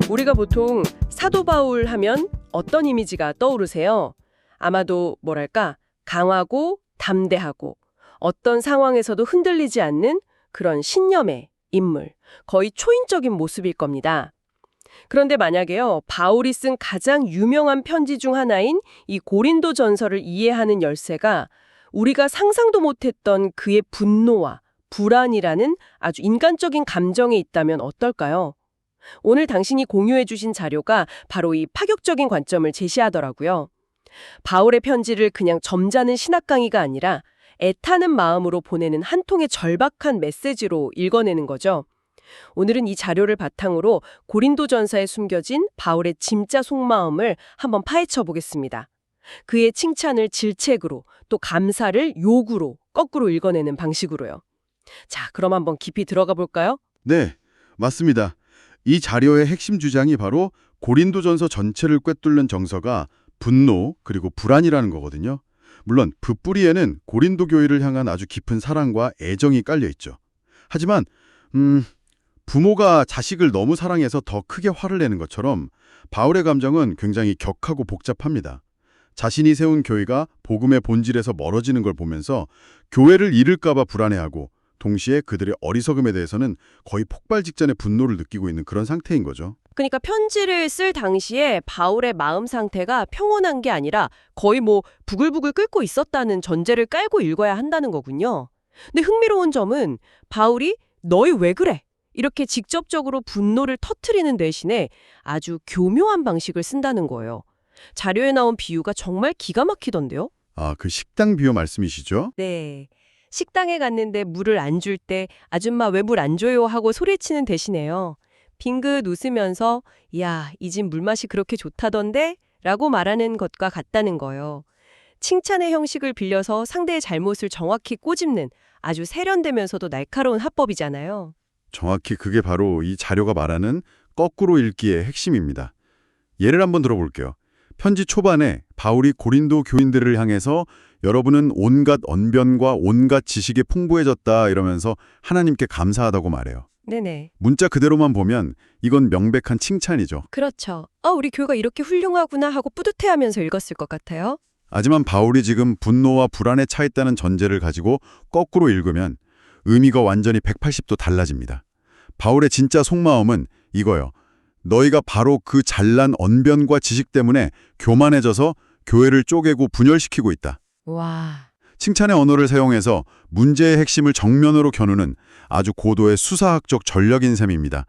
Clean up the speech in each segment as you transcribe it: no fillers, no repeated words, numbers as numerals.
우리가 보통 사도 바울 하면 어떤 이미지가 떠오르세요? 아마도 뭐랄까 강하고 담대하고 어떤 상황에서도 흔들리지 않는 그런 신념의 인물, 거의 초인적인 모습일 겁니다. 그런데 만약에요, 바울이 쓴 가장 유명한 편지 중 하나인 이 고린도 전서를 이해하는 열쇠가 우리가 상상도 못했던 그의 분노와 불안이라는 아주 인간적인 감정에 있다면 어떨까요? 오늘 당신이 공유해 주신 자료가 바로 이 파격적인 관점을 제시하더라고요. 바울의 편지를 그냥 점잖은 신학 강의가 아니라 애타는 마음으로 보내는 한 통의 절박한 메시지로 읽어내는 거죠. 오늘은 이 자료를 바탕으로 고린도전서에 숨겨진 바울의 진짜 속마음을 한번 파헤쳐 보겠습니다. 그의 칭찬을 질책으로 또 감사를 욕으로 거꾸로 읽어내는 방식으로요. 자, 그럼 한번 깊이 들어가 볼까요? 네, 맞습니다. 이 자료의 핵심 주장이 바로 고린도전서 전체를 꿰뚫는 정서가 분노 그리고 불안이라는 거거든요. 물론 붓뿌리에는 고린도 교회를 향한 아주 깊은 사랑과 애정이 깔려 있죠. 하지만 부모가 자식을 너무 사랑해서 더 크게 화를 내는 것처럼 바울의 감정은 굉장히 격하고 복잡합니다. 자신이 세운 교회가 복음의 본질에서 멀어지는 걸 보면서 교회를 잃을까 봐 불안해하고 동시에 그들의 어리석음에 대해서는 거의 폭발 직전의 분노를 느끼고 있는 그런 상태인 거죠. 그러니까 편지를 쓸 당시에 바울의 마음 상태가 평온한 게 아니라 거의 부글부글 끓고 있었다는 전제를 깔고 읽어야 한다는 거군요. 근데 흥미로운 점은 바울이 너희 왜 그래? 이렇게 직접적으로 분노를 터트리는 대신에 아주 교묘한 방식을 쓴다는 거예요. 자료에 나온 비유가 정말 기가 막히던데요? 아, 그 식당 비유 말씀이시죠? 네. 식당에 갔는데 물을 안 줄 때 아줌마 왜 물 안 줘요 하고 소리치는 대신에요. 빙긋 웃으면서 야, 이 집 물맛이 그렇게 좋다던데? 라고 말하는 것과 같다는 거예요. 칭찬의 형식을 빌려서 상대의 잘못을 정확히 꼬집는 아주 세련되면서도 날카로운 화법이잖아요. 정확히 그게 바로 이 자료가 말하는 거꾸로 읽기의 핵심입니다. 예를 한번 들어볼게요. 편지 초반에 바울이 고린도 교인들을 향해서 여러분은 온갖 언변과 온갖 지식에 풍부해졌다 이러면서 하나님께 감사하다고 말해요. 네네. 문자 그대로만 보면 이건 명백한 칭찬이죠. 그렇죠. 우리 교회가 이렇게 훌륭하구나 하고 뿌듯해하면서 읽었을 것 같아요. 하지만 바울이 지금 분노와 불안에 차 있다는 전제를 가지고 거꾸로 읽으면 의미가 완전히 180도 달라집니다. 바울의 진짜 속마음은 이거요. 너희가 바로 그 잘난 언변과 지식 때문에 교만해져서 교회를 쪼개고 분열시키고 있다. 와. 칭찬의 언어를 사용해서 문제의 핵심을 정면으로 겨누는 아주 고도의 수사학적 전략인 셈입니다.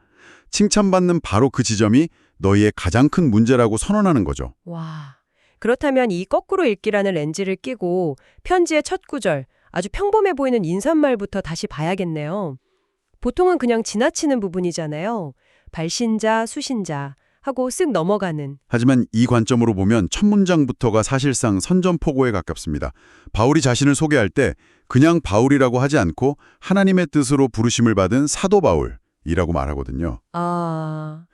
칭찬받는 바로 그 지점이 너희의 가장 큰 문제라고 선언하는 거죠. 와. 그렇다면 이 거꾸로 읽기라는 렌즈를 끼고 편지의 첫 구절, 아주 평범해 보이는 인사말부터 다시 봐야겠네요. 보통은 그냥 지나치는 부분이잖아요. 발신자, 수신자 하고 쓱 넘어가는. 하지만 이 관점으로 보면 첫 문장부터가 사실상 선전포고에 가깝습니다. 바울이 자신을 소개할 때 그냥 바울이라고 하지 않고 하나님의 뜻으로 부르심을 받은 사도 바울이라고 말하거든요.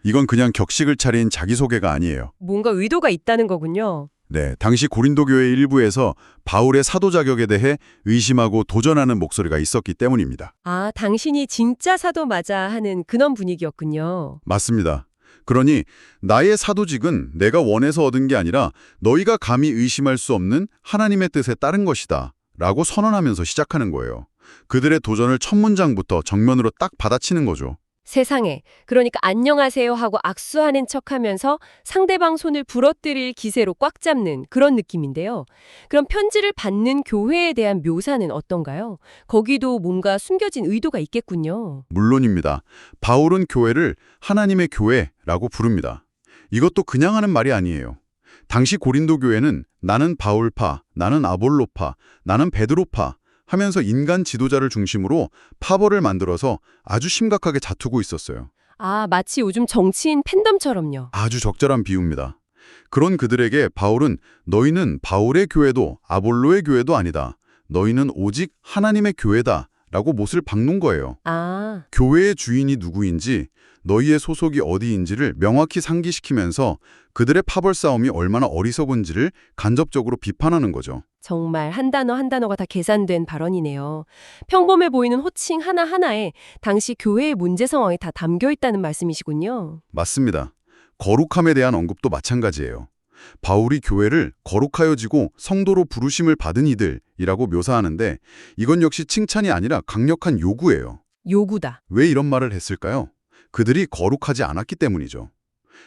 이건 그냥 격식을 차린 자기소개가 아니에요. 뭔가 의도가 있다는 거군요. 네, 당시 고린도 교회 일부에서 바울의 사도 자격에 대해 의심하고 도전하는 목소리가 있었기 때문입니다. 당신이 진짜 사도 맞아 하는 그런 분위기였군요. 맞습니다. 그러니 나의 사도직은 내가 원해서 얻은 게 아니라 너희가 감히 의심할 수 없는 하나님의 뜻에 따른 것이다 라고 선언하면서 시작하는 거예요. 그들의 도전을 첫 문장부터 정면으로 딱 받아치는 거죠. 세상에. 그러니까 안녕하세요 하고 악수하는 척하면서 상대방 손을 부러뜨릴 기세로 꽉 잡는 그런 느낌인데요. 그럼 편지를 받는 교회에 대한 묘사는 어떤가요? 거기도 뭔가 숨겨진 의도가 있겠군요. 물론입니다. 바울은 교회를 하나님의 교회라고 부릅니다. 이것도 그냥 하는 말이 아니에요. 당시 고린도 교회는 나는 바울파, 나는 아볼로파, 나는 베드로파 하면서 인간 지도자를 중심으로 파벌을 만들어서 아주 심각하게 다투고 있었어요. 마치 요즘 정치인 팬덤처럼요. 아주 적절한 비유입니다. 그런 그들에게 바울은 너희는 바울의 교회도 아볼로의 교회도 아니다. 너희는 오직 하나님의 교회다 라고 못을 박는 거예요. 교회의 주인이 누구인지 너희의 소속이 어디인지를 명확히 상기시키면서 그들의 파벌 싸움이 얼마나 어리석은지를 간접적으로 비판하는 거죠. 정말 한 단어 한 단어가 다 계산된 발언이네요. 평범해 보이는 호칭 하나하나에 당시 교회의 문제 상황이 다 담겨 있다는 말씀이시군요. 맞습니다. 거룩함에 대한 언급도 마찬가지예요. 바울이 교회를 거룩하여지고 성도로 부르심을 받은 이들이라고 묘사하는데 이건 역시 칭찬이 아니라 강력한 요구예요. 요구다. 왜 이런 말을 했을까요? 그들이 거룩하지 않았기 때문이죠.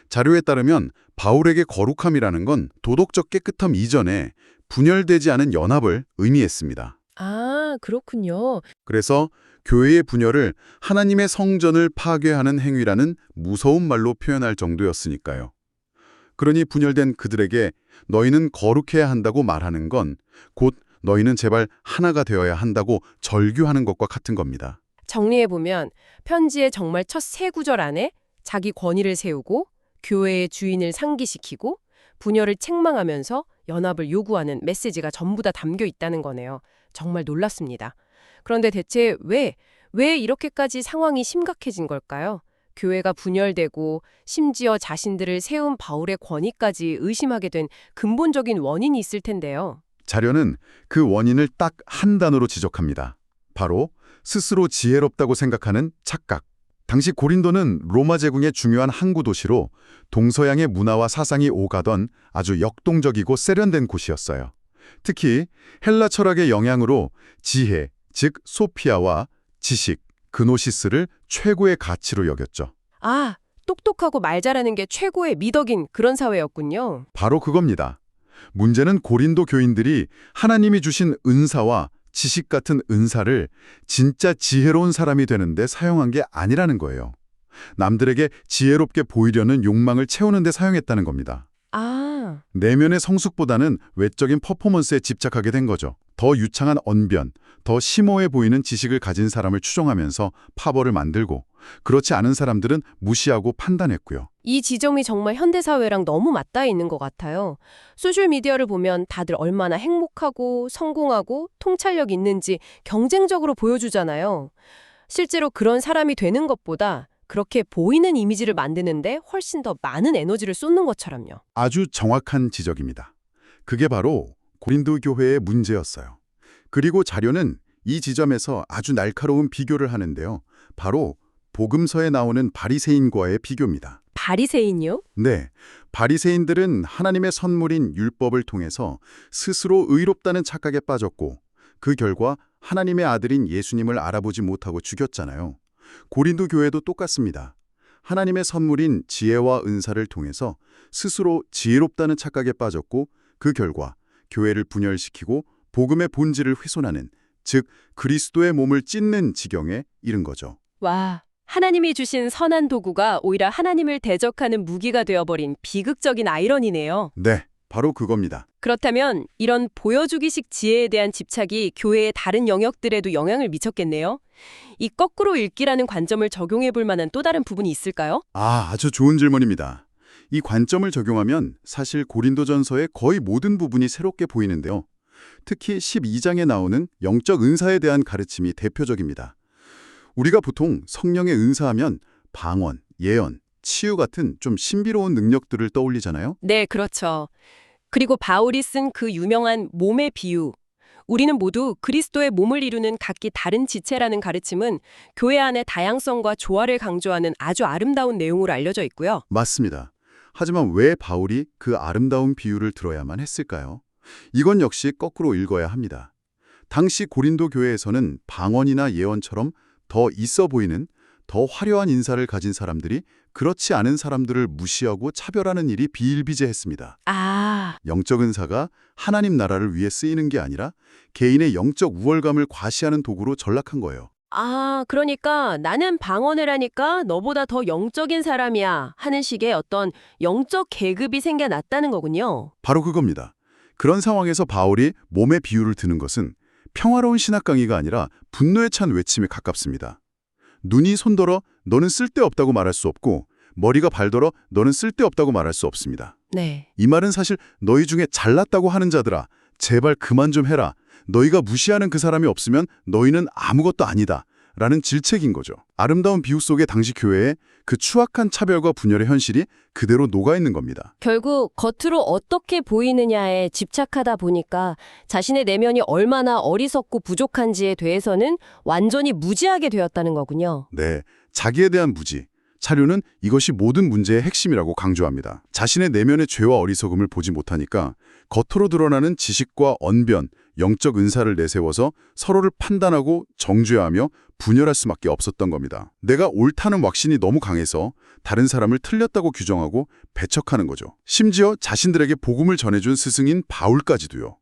자료에 따르면 바울에게 거룩함이라는 건 도덕적 깨끗함 이전에 분열되지 않은 연합을 의미했습니다. 아, 그렇군요. 그래서 교회의 분열을 하나님의 성전을 파괴하는 행위라는 무서운 말로 표현할 정도였으니까요. 그러니 분열된 그들에게 너희는 거룩해야 한다고 말하는 건 곧 너희는 제발 하나가 되어야 한다고 절규하는 것과 같은 겁니다. 정리해보면 편지의 정말 첫 세 구절 안에 자기 권위를 세우고 교회의 주인을 상기시키고 분열을 책망하면서 연합을 요구하는 메시지가 전부 다 담겨 있다는 거네요. 정말 놀랍습니다. 그런데 대체 왜 이렇게까지 상황이 심각해진 걸까요? 교회가 분열되고 심지어 자신들을 세운 바울의 권위까지 의심하게 된 근본적인 원인이 있을 텐데요. 자료는 그 원인을 딱 한 단어로 지적합니다. 바로 스스로 지혜롭다고 생각하는 착각. 당시 고린도는 로마 제국의 중요한 항구 도시로 동서양의 문화와 사상이 오가던 아주 역동적이고 세련된 곳이었어요. 특히 헬라 철학의 영향으로 지혜, 즉 소피아와 지식, 그노시스를 최고의 가치로 여겼죠. 아, 똑똑하고 말 잘하는 게 최고의 미덕인 그런 사회였군요. 바로 그겁니다. 문제는 고린도 교인들이 하나님이 주신 은사와 지식 같은 은사를 진짜 지혜로운 사람이 되는데 사용한 게 아니라는 거예요. 남들에게 지혜롭게 보이려는 욕망을 채우는 데 사용했다는 겁니다. 아, 내면의 성숙보다는 외적인 퍼포먼스에 집착하게 된 거죠. 더 유창한 언변, 더 심오해 보이는 지식을 가진 사람을 추종하면서 파벌을 만들고 그렇지 않은 사람들은 무시하고 판단했고요. 이 지점이 정말 현대사회랑 너무 맞닿아 있는 것 같아요. 소셜미디어를 보면 다들 얼마나 행복하고 성공하고 통찰력 있는지 경쟁적으로 보여주잖아요. 실제로 그런 사람이 되는 것보다 그렇게 보이는 이미지를 만드는데 훨씬 더 많은 에너지를 쏟는 것처럼요. 아주 정확한 지적입니다. 그게 바로 고린도 교회의 문제였어요. 그리고 자료는 이 지점에서 아주 날카로운 비교를 하는데요. 바로 복음서에 나오는 바리새인과의 비교입니다. 바리새인이요? 네, 바리새인들은 하나님의 선물인 율법을 통해서 스스로 의롭다는 착각에 빠졌고 그 결과 하나님의 아들인 예수님을 알아보지 못하고 죽였잖아요. 고린도 교회도 똑같습니다. 하나님의 선물인 지혜와 은사를 통해서 스스로 지혜롭다는 착각에 빠졌고 그 결과 교회를 분열시키고 복음의 본질을 훼손하는, 즉 그리스도의 몸을 찢는 지경에 이른 거죠. 와, 하나님이 주신 선한 도구가 오히려 하나님을 대적하는 무기가 되어버린 비극적인 아이러니네요. 네, 바로 그겁니다. 그렇다면 이런 보여주기식 지혜에 대한 집착이 교회의 다른 영역들에도 영향을 미쳤겠네요. 이 거꾸로 읽기라는 관점을 적용해 볼 만한 또 다른 부분이 있을까요? 아주 좋은 질문입니다. 이 관점을 적용하면 사실 고린도전서의 거의 모든 부분이 새롭게 보이는데요. 특히 12장에 나오는 영적 은사에 대한 가르침이 대표적입니다. 우리가 보통 성령의 은사하면 방언, 예언, 치유 같은 좀 신비로운 능력들을 떠올리잖아요. 네, 그렇죠. 그리고 바울이 쓴 그 유명한 몸의 비유. 우리는 모두 그리스도의 몸을 이루는 각기 다른 지체라는 가르침은 교회 안의 다양성과 조화를 강조하는 아주 아름다운 내용으로 알려져 있고요. 맞습니다. 하지만 왜 바울이 그 아름다운 비유를 들어야만 했을까요? 이건 역시 거꾸로 읽어야 합니다. 당시 고린도 교회에서는 방언이나 예언처럼 더 있어 보이는, 더 화려한 인사를 가진 사람들이 그렇지 않은 사람들을 무시하고 차별하는 일이 비일비재했습니다. 아, 영적 은사가 하나님 나라를 위해 쓰이는 게 아니라 개인의 영적 우월감을 과시하는 도구로 전락한 거예요. 그러니까 나는 방언을 하니까 너보다 더 영적인 사람이야 하는 식의 어떤 영적 계급이 생겨났다는 거군요. 바로 그겁니다. 그런 상황에서 바울이 몸의 비유를 드는 것은 평화로운 신학 강의가 아니라 분노에 찬 외침에 가깝습니다. 눈이 손더러 너는 쓸데없다고 말할 수 없고 머리가 발더러 너는 쓸데없다고 말할 수 없습니다. 네. 이 말은 사실 너희 중에 잘났다고 하는 자들아 제발 그만 좀 해라. 너희가 무시하는 그 사람이 없으면 너희는 아무것도 아니다. 라는 질책인 거죠. 아름다운 비유 속의 당시 교회에 그 추악한 차별과 분열의 현실이 그대로 녹아있는 겁니다. 결국 겉으로 어떻게 보이느냐에 집착하다 보니까 자신의 내면이 얼마나 어리석고 부족한지에 대해서는 완전히 무지하게 되었다는 거군요. 네, 자기에 대한 무지, 자료는 이것이 모든 문제의 핵심이라고 강조합니다. 자신의 내면의 죄와 어리석음을 보지 못하니까 겉으로 드러나는 지식과 언변, 영적 은사를 내세워서 서로를 판단하고 정죄하며 분열할 수밖에 없었던 겁니다. 내가 옳다는 확신이 너무 강해서 다른 사람을 틀렸다고 규정하고 배척하는 거죠. 심지어 자신들에게 복음을 전해준 스승인 바울까지도요.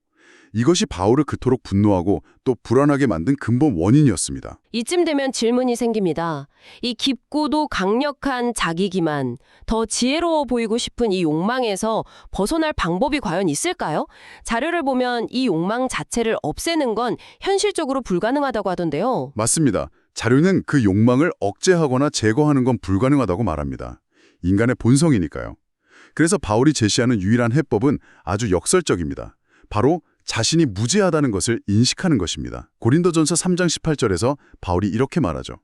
이것이 바울을 그토록 분노하고 또 불안하게 만든 근본 원인이었습니다. 이쯤 되면 질문이 생깁니다. 이 깊고도 강력한 자기 기만, 더 지혜로워 보이고 싶은 이 욕망에서 벗어날 방법이 과연 있을까요? 자료를 보면 이 욕망 자체를 없애는 건 현실적으로 불가능하다고 하던데요. 맞습니다. 자료는 그 욕망을 억제하거나 제거하는 건 불가능하다고 말합니다. 인간의 본성이니까요. 그래서 바울이 제시하는 유일한 해법은 아주 역설적입니다. 바로 자신이 무죄하다는 것을 인식하는 것입니다. 고린도전서 3장 18절에서 바울이 이렇게 말하죠.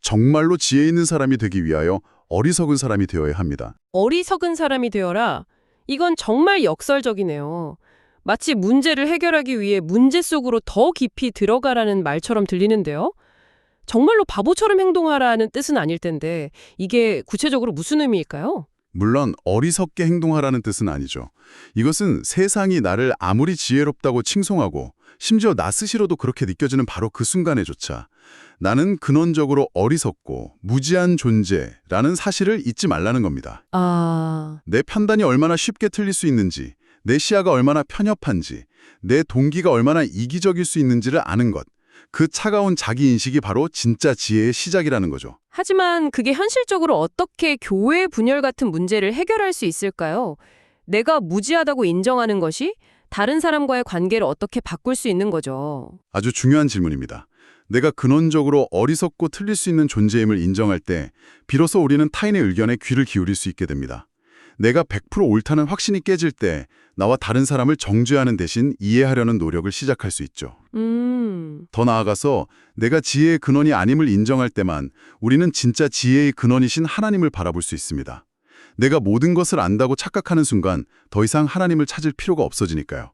정말로 지혜 있는 사람이 되기 위하여 어리석은 사람이 되어야 합니다. 어리석은 사람이 되어라. 이건 정말 역설적이네요. 마치 문제를 해결하기 위해 문제 속으로 더 깊이 들어가라는 말처럼 들리는데요. 정말로 바보처럼 행동하라는 뜻은 아닐 텐데 이게 구체적으로 무슨 의미일까요? 물론 어리석게 행동하라는 뜻은 아니죠. 이것은 세상이 나를 아무리 지혜롭다고 칭송하고 심지어 나 스스로도 그렇게 느껴지는 바로 그 순간에조차 나는 근원적으로 어리석고 무지한 존재라는 사실을 잊지 말라는 겁니다. 내 판단이 얼마나 쉽게 틀릴 수 있는지, 내 시야가 얼마나 편협한지, 내 동기가 얼마나 이기적일 수 있는지를 아는 것. 그 차가운 자기인식이 바로 진짜 지혜의 시작이라는 거죠. 하지만 그게 현실적으로 어떻게 교회 분열 같은 문제를 해결할 수 있을까요? 내가 무지하다고 인정하는 것이 다른 사람과의 관계를 어떻게 바꿀 수 있는 거죠. 아주 중요한 질문입니다. 내가 근원적으로 어리석고 틀릴 수 있는 존재임을 인정할 때 비로소 우리는 타인의 의견에 귀를 기울일 수 있게 됩니다. 내가 100% 옳다는 확신이 깨질 때 나와 다른 사람을 정죄하는 대신 이해하려는 노력을 시작할 수 있죠. 더 나아가서 내가 지혜의 근원이 아님을 인정할 때만 우리는 진짜 지혜의 근원이신 하나님을 바라볼 수 있습니다. 내가 모든 것을 안다고 착각하는 순간 더 이상 하나님을 찾을 필요가 없어지니까요.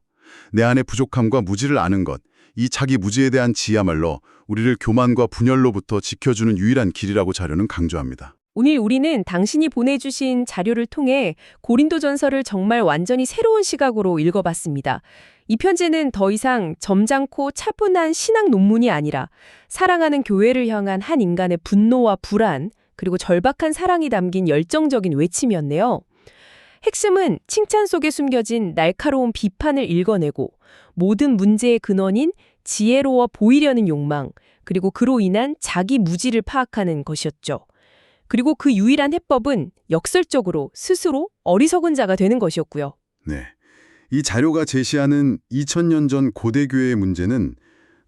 내 안의 부족함과 무지를 아는 것, 이 자기 무지에 대한 지혜야말로 우리를 교만과 분열로부터 지켜주는 유일한 길이라고 자료는 강조합니다. 오늘 우리는 당신이 보내주신 자료를 통해 고린도전서를 정말 완전히 새로운 시각으로 읽어봤습니다. 이 편지는 더 이상 점잖고 차분한 신학 논문이 아니라 사랑하는 교회를 향한 한 인간의 분노와 불안, 그리고 절박한 사랑이 담긴 열정적인 외침이었네요. 핵심은 칭찬 속에 숨겨진 날카로운 비판을 읽어내고 모든 문제의 근원인 지혜로워 보이려는 욕망, 그리고 그로 인한 자기 무지를 파악하는 것이었죠. 그리고 그 유일한 해법은 역설적으로 스스로 어리석은 자가 되는 것이었고요. 네, 이 자료가 제시하는 2000년 전 고대교회의 문제는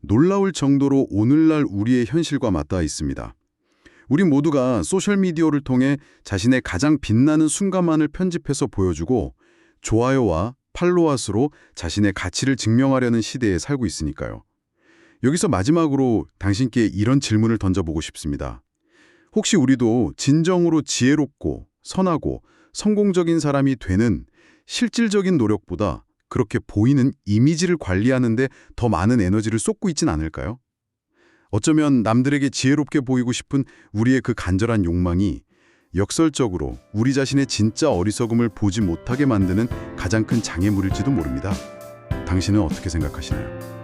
놀라울 정도로 오늘날 우리의 현실과 맞닿아 있습니다. 우리 모두가 소셜미디어를 통해 자신의 가장 빛나는 순간만을 편집해서 보여주고 좋아요와 팔로워 수로 자신의 가치를 증명하려는 시대에 살고 있으니까요. 여기서 마지막으로 당신께 이런 질문을 던져보고 싶습니다. 혹시 우리도 진정으로 지혜롭고 선하고 성공적인 사람이 되는 실질적인 노력보다 그렇게 보이는 이미지를 관리하는데 더 많은 에너지를 쏟고 있진 않을까요? 어쩌면 남들에게 지혜롭게 보이고 싶은 우리의 그 간절한 욕망이 역설적으로 우리 자신의 진짜 어리석음을 보지 못하게 만드는 가장 큰 장애물일지도 모릅니다. 당신은 어떻게 생각하시나요?